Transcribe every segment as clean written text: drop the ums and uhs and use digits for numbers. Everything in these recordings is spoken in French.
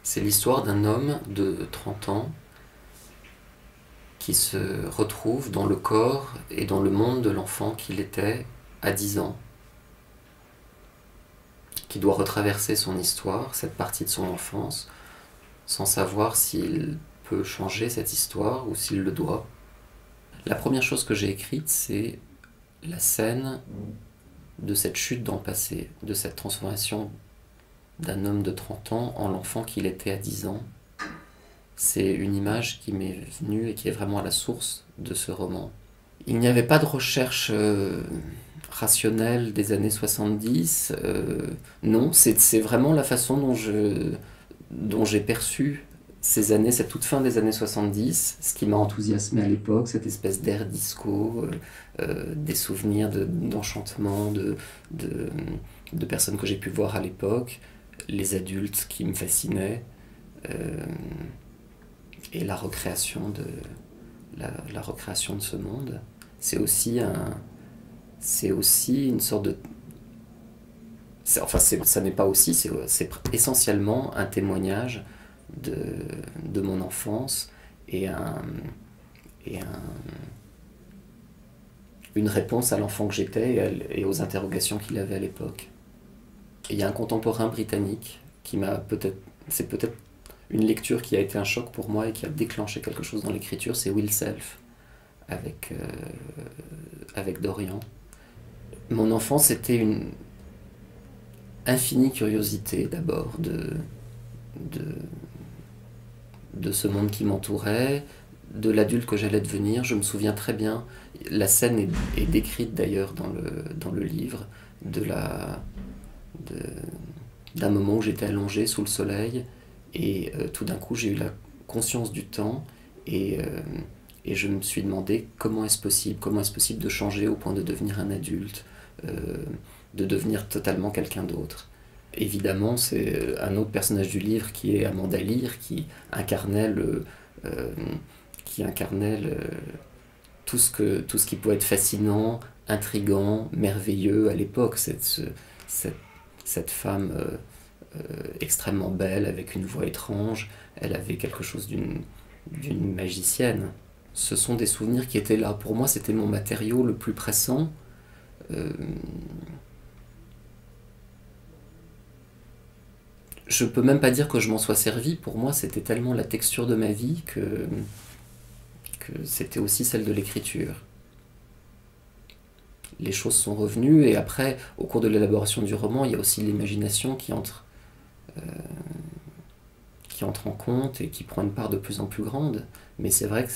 C'est l'histoire d'un homme de 30 ans qui se retrouve dans le corps et dans le monde de l'enfant qu'il était à 10 ans, qui doit retraverser son histoire, cette partie de son enfance, sans savoir s'il peut changer cette histoire ou s'il le doit. La première chose que j'ai écrite, c'est la scène de cette chute dans le passé, de cette transformation d'un homme de 30 ans en l'enfant qu'il était à 10 ans. C'est une image qui m'est venue et qui est vraiment à la source de ce roman. Il n'y avait pas de recherche rationnelle des années 70. Non, c'est vraiment la façon dont j'ai perçu ces années, cette toute fin des années 70, ce qui m'a enthousiasmé à l'époque, cette espèce d'air disco, des souvenirs d'enchantement, de personnes que j'ai pu voir à l'époque, les adultes qui me fascinaient, et la recréation la recréation de ce monde. C'est aussi une sorte de... ça n'est pas aussi, c'est essentiellement un témoignage de mon enfance et une réponse à l'enfant que j'étais et aux interrogations qu'il avait à l'époque. Il y a un contemporain britannique qui m'a peut-être... C'est peut-être une lecture qui a été un choc pour moi et qui a déclenché quelque chose dans l'écriture, c'est Will Self, avec Dorian. Mon enfance était une infinie curiosité d'abord de ce monde qui m'entourait, de l'adulte que j'allais devenir. Je me souviens très bien, la scène est décrite d'ailleurs dans le livre, d'un moment où j'étais allongé sous le soleil et tout d'un coup j'ai eu la conscience du temps et je me suis demandé comment est-ce possible de changer au point de devenir un adulte, de devenir totalement quelqu'un d'autre. Évidemment, c'est un autre personnage du livre qui est Amanda Lear, euh, qui incarnait tout ce qui pouvait être fascinant, intriguant, merveilleux à l'époque. Cette femme extrêmement belle, avec une voix étrange, elle avait quelque chose d'une magicienne. Ce sont des souvenirs qui étaient là. Pour moi, c'était mon matériau le plus pressant. Je peux même pas dire que je m'en sois servi. Pour moi, c'était tellement la texture de ma vie que c'était aussi celle de l'écriture. Les choses sont revenues et après, au cours de l'élaboration du roman, il y a aussi l'imagination qui entre en compte et qui prend une part de plus en plus grande. Mais c'est vrai que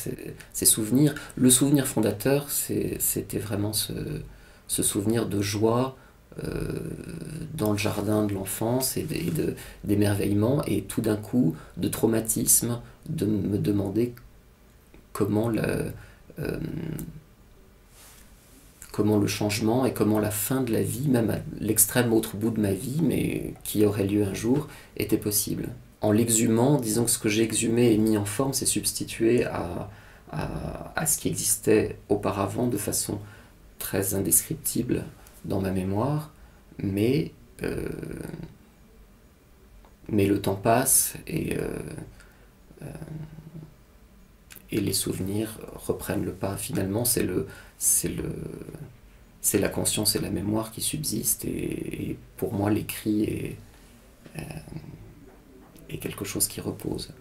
ces souvenirs, le souvenir fondateur, c'était vraiment ce souvenir de joie dans le jardin de l'enfance et d'émerveillement et tout d'un coup de traumatisme, de me demander comment euh, comment le changement et comment la fin de la vie, même à l'extrême autre bout de ma vie, mais qui aurait lieu un jour, était possible. En l'exhumant, disons que ce que j'ai exhumé et mis en forme s'est substitué à ce qui existait auparavant de façon très indescriptible dans ma mémoire, mais, euh, mais le temps passe et les souvenirs reprennent le pas. Finalement, c'est le, c'est la conscience et la mémoire qui subsistent et pour moi, l'écrit est quelque chose qui repose.